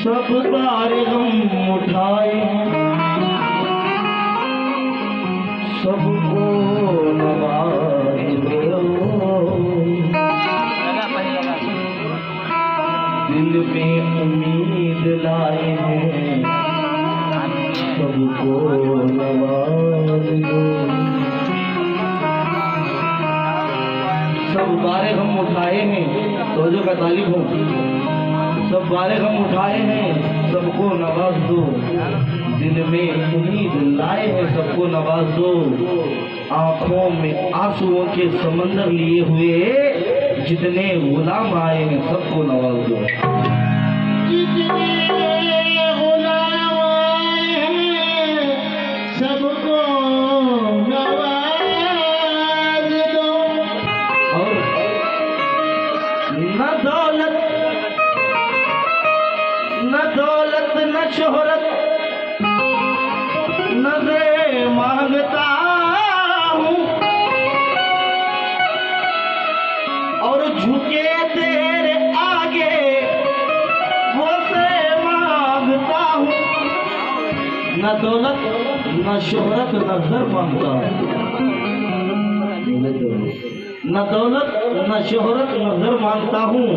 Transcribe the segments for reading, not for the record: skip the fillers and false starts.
सब बार हम उठाए सबको नवाज दो, दिल में उम्मीद लाए हैं सबको नवाज दो। सब बारे हम उठाए हैं, तो जो का तालिब हो, सब बारे हम उठाए हैं सबको नवाज दो, दिल में उम्मीद लाए हैं सबको नवाज दो। आंखों में आंसुओं के समंदर लिए हुए जितने गुलाम आए हैं सबको नवाज दो। जितने गुलाम आए हैं सबको नवाज दो। और न दौलत न शोहरत नजरे मांगता हूँ, और झुके तेरे आगे वो से मांगता हूँ। न दौलत न शोहरत नजर मांगता हूँ, न दौलत न शोहरत नजर मांगता हूँ,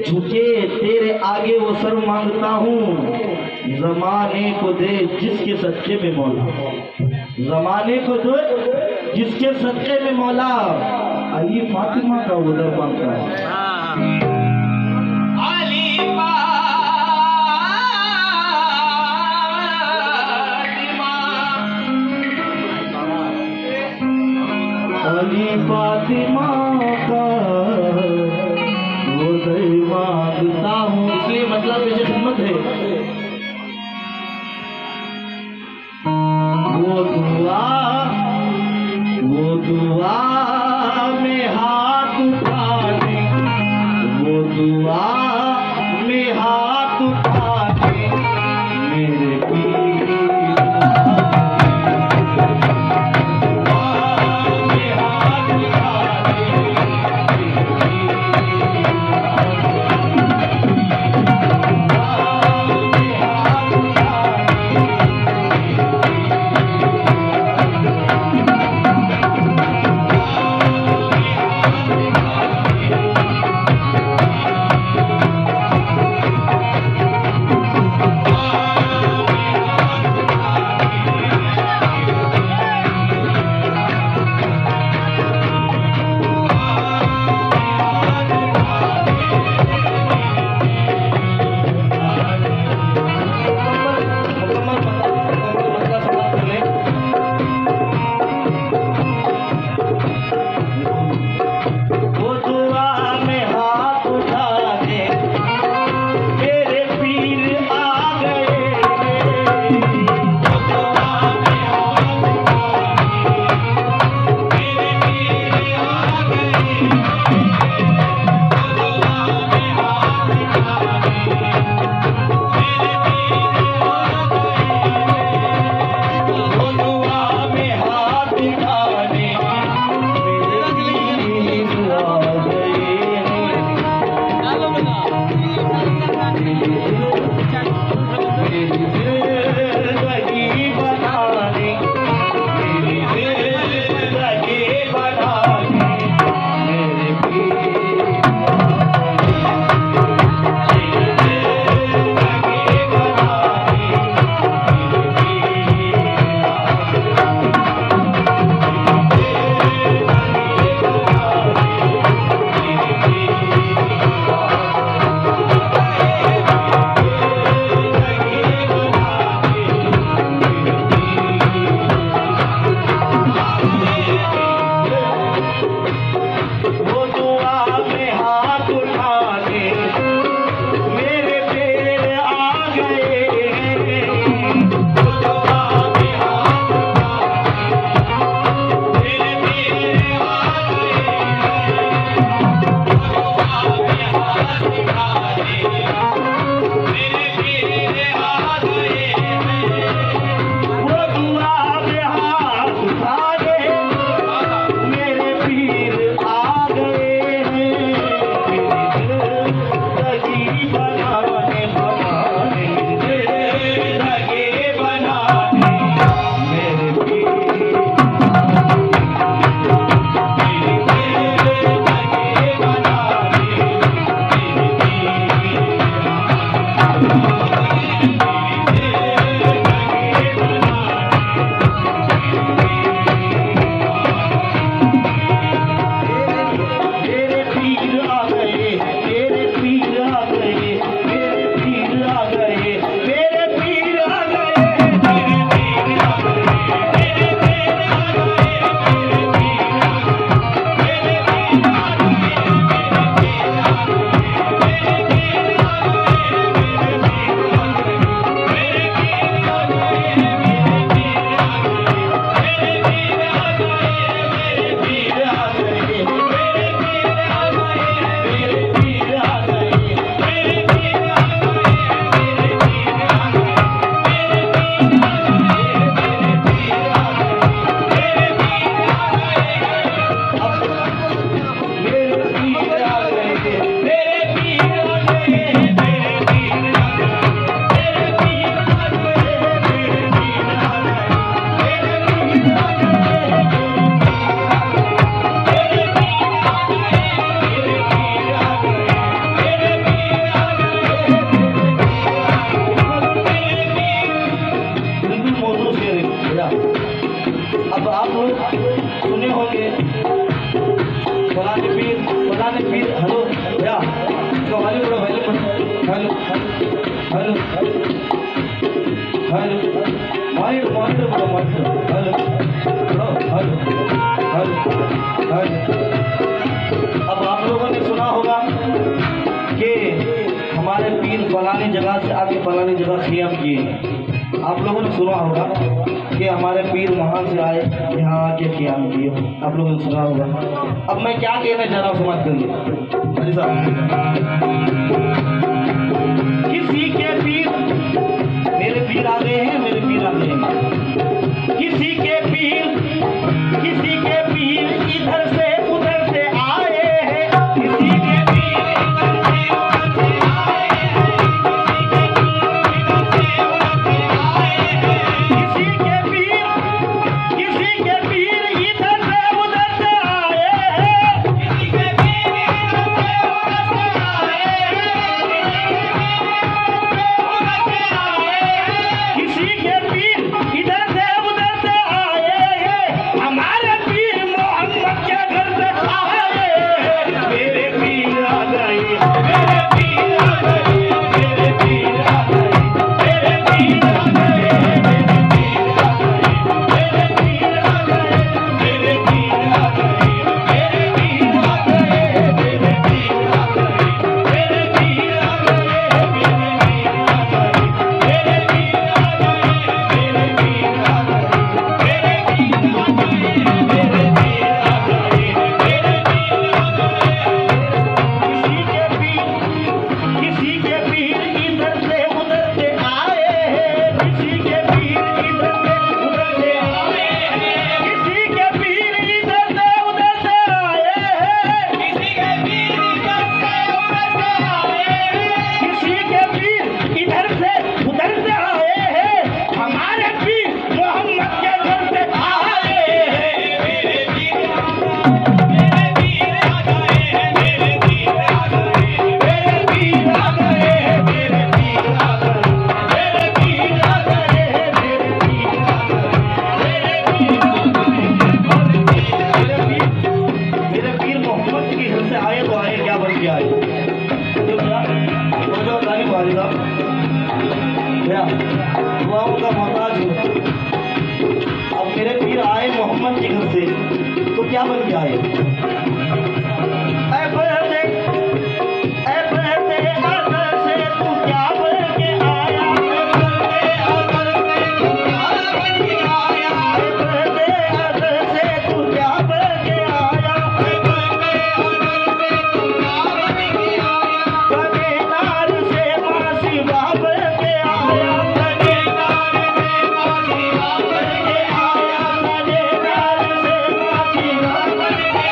झुके तेरे आगे वो सर मांगता हूँ। जमाने को दे जिसके सच्चे में मौला, जमाने को दे जिसके सच्चे में मौला, अली फातिमा का वो दर मांगता है। अली फातिमा का वो दर मांगता हूँ, इसलिए मतलब मुझे हिम्मत है। वो दुआ में हाथ उठा दे, वो दुआ में हाथ उठा दे मेरे पीर में हाथ उठा दे। हेलो हेलो मॉनिटर मॉनिटर बोलो monitor hello hello hello hello. अब आप लोगों ने सुना होगा कि हमारे पीर फलानी जगह से आके फलानी जगह क़ियाम किए। आप लोगों ने सुना होगा कि हमारे पीर वहाँ से आए यहाँ आके क़ियाम किए। आप लोगों ने सुना होगा। अब मैं क्या कहना चाह रहा हूँ समझ करिए हाजी साहब। किसी के पीर मेरे पीर आ गए हैं, मेरे पीर आ गए हैं। किसी के पीर इधर से उधर से आए हैं। किसी के पीर इधर से उधर से आए हैं। किसी के पीर इधर से उधर से आए हैं। किसी के पीर इधर से उधर से आए हैं। किसी के पीर इधर से उधर से आए हैं। हमारे पीर मोहम्मद के घर से आए हैं। मेरे पीर आ गए, मेरे पीर आ गए, मेरे पीर आ गए, मेरे पीर आ गए, मेरे पीर आ गए, मेरे पीर आ गए, मेरे पीर आ गए, मेरे पीर आ गए, मेरे पीर आ गए, मेरे पीर आ गए, मेरे पीर आ गए, मेरे पीर आ गए, मेरे पीर आ गए, मेरे पीर आ गए, मेरे पीर आ गए। किसी के पीर इधर से उधर से आए हैं। किसी के पीर इधर से उधर से आए हैं। किसी के पीर इधर से उधर से आए हैं। किसी के पीर इधर से उधर से आए हैं। किसी के पीर इधर से उधर से आए हैं। हमारे पीर मोहम्मद के घर से आए हैं। मेरे पीर आ गए, मेरे पीर आ गए, मेरे पीर आ गए, मेरे पीर आ गए, मेरे पीर आ गए, मेरे पीर आ गए, मेरे पीर मोहम्मद के घर से आए तो आए, क्या बन के आए? तो क्या तारीफ वाली साहब क्या दुआओं का मोहताज हूँ। अब मेरे पीर आए मोहम्मद के घर से तो क्या बन के आए? ऐ बहते अदर से तू क्या बन के आया? बहते अदर से तू क्या बन के आया? बहते अदर से तू क्या बन के आया? बहते अदर से तू क्या बन के आया? बने नार से मासी बन के आया। बने नार से मासी बन के आया। बने नार से मासी बन के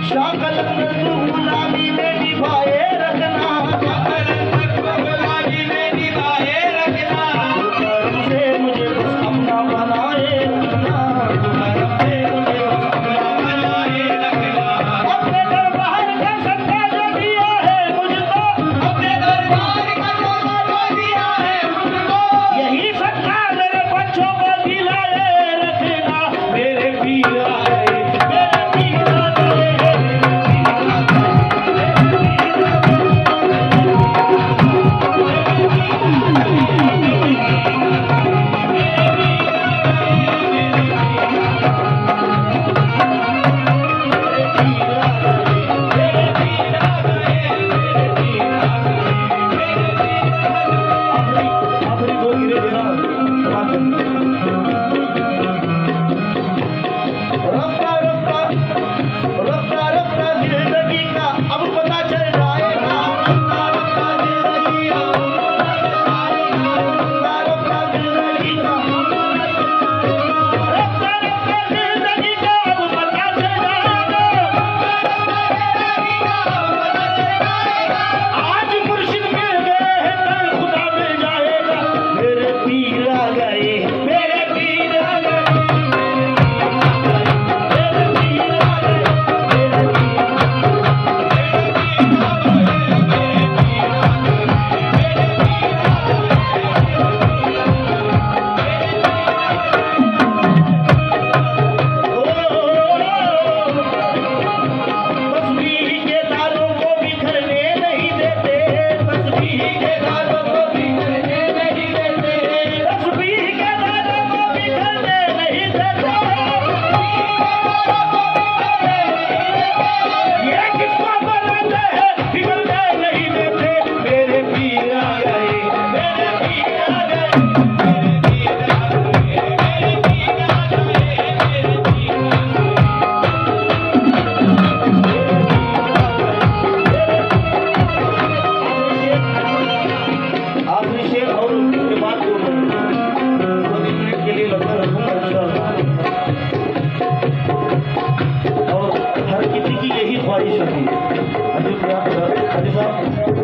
शाकल तू गुलामी में निभाए रखना, गुलामी में निभाए रखना, करम से मुझे बस अपना बनाए रखना, करम से मुझे बस अपना बनाए रखना। अपने दरबार का सत्ता जो दिया है मुझको, अपने दरबार का सत्ता जो दिया है मुझको, यही सत्ता मेरे बच्चों को दिलाए रखना। मेरे पीर आ गए, मेरे पीर आ गए, आखिरी दो गिरे देना रफ्ता रफ्ता रफ्ता रफ्ता जिंदगी का अब पता चल जाएगा, रफ्ता रफ्ता जिंदगी का रफ्ता रफ्ता जिंदगी का रफ्ता रफ्ता जिंदगी का अब पता चल जाएगा। आज मुर्शिद मिल गए हैं कल खुदा मिल जाएगा। मेरे पीर आ गए, मेरे पीर आ गए, मेरे पीर आ गए, मेरे पीर तस्बीह के दानों को बिखरने नहीं देते, तस्बीह के दानों को बिखरने नहीं देते, तस्बीह के दानों को बिखरने नहीं देते। ये किसको बनाते हैं बिगड़ने नहीं देते। मेरे पीर आ गए, मेरे पीर आ गए, मेरे पीर आ गए, मेरे पीर आ गए, मेरे पीर आ आखिरी शेर और उसके बाद 2 मिनट के लिए लगता रखूंगा इंशाअल्लाह। और हर किसी की यही ख्वाहिश होती है। हाजी साहब